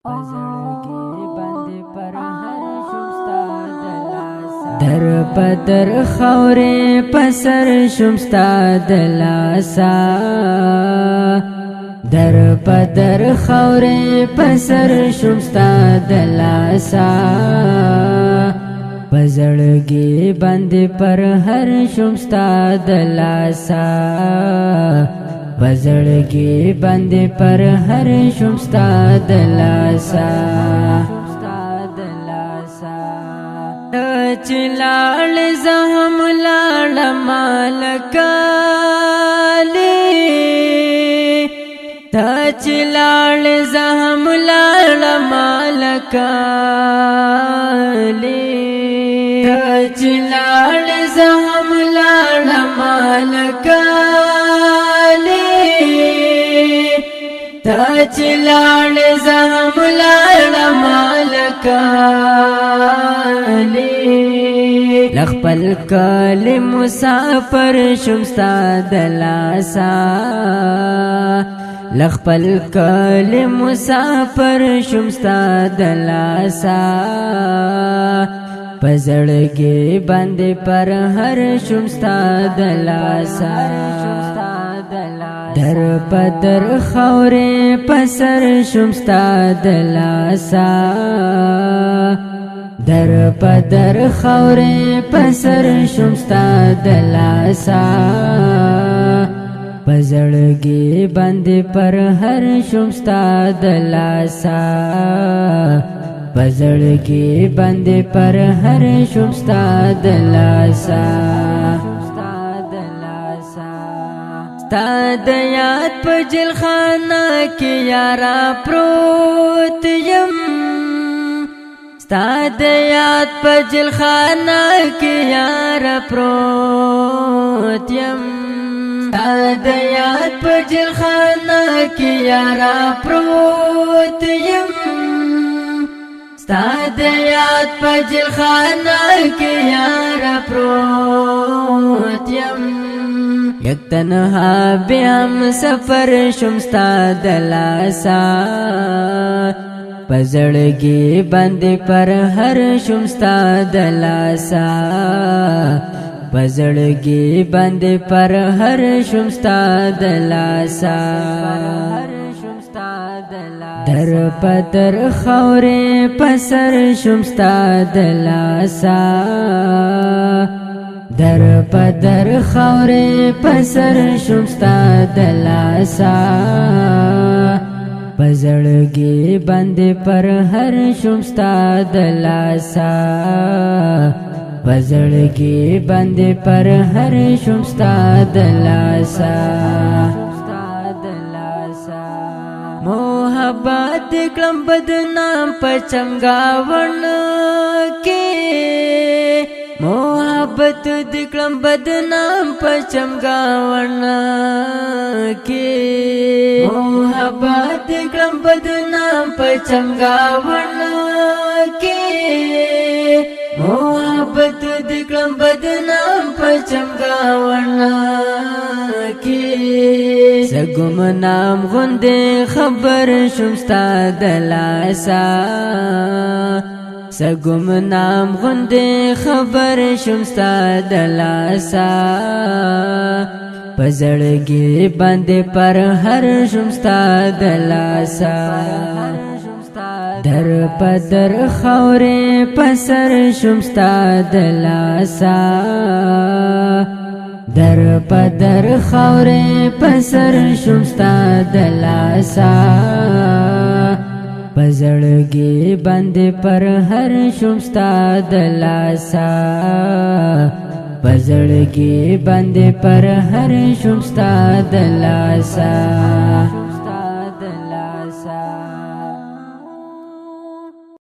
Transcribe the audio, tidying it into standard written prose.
پزړګي باندې پر هر شمستا دلاسا در پدر خورې پسر شمستا دلاسا در پدر خورې پسر شمستا دلاسا پزړګي باندې پر هر شمستا دلاسا پزړګي باندې پر هر شمستا دلاسا چلال زهم لاړ مالکالی تا چلال زهم لاړ مالکالی تا چلال زهم لاړ مالکالی تا چلال زهم لاړ مالکالی لخپل کل مسافر شمستا دلاسا لخپل کل مسافر شمستا دلاسا پزړګي باندې پر هر شمستا دلاسا در پدر خورې پسر شمستا دلاسا در پدر خورې پسر شمستا دلاسا پزړګي باندې پر هر شمستا دلاسا پزړګي باندې پر هر شمستا دلاسا ستا د یاد په جلخانه کې یارا پروت یم ستا د یاد په جلخانه کې یارا پروت یم ستا د یاد په جلخانه کې یارا پروت یم ستا د یاد په جلخانه کې یارا پروت یم یک تنها بیام سفر شمستا دلاسا پزړګي باندې پر هر شمستا دلاسا پزړګي باندې پر هر شمستا دلاسا در پدر خورې پسر شمستا دلاسا در پدر خورې پسر شمستا دلاسا پزړګي باندې پر هر شمستا دلاسا پزړګي باندې پر هر شمستا دلاسا محبت کلم بدنام پچمگاون کې محبت دکلم بدنام پچمگاون کې محبت دکلم بدنام پچمگاون کې محبت دکلم بدنام پچمگاون کې سګم نام غوندې خبر شمستا دلاسا سګم نام غوندې خبر شمستا دلاسا پزړګي باندې پر هر شمستا دلاسا در پدر خورې پسر شمستا دلاسا در پدر خورې پسر شمستا دلاسا پزړګي باندې پر هر شمستا دلاسا پزړګي باندې پر هر شمستا دلاسا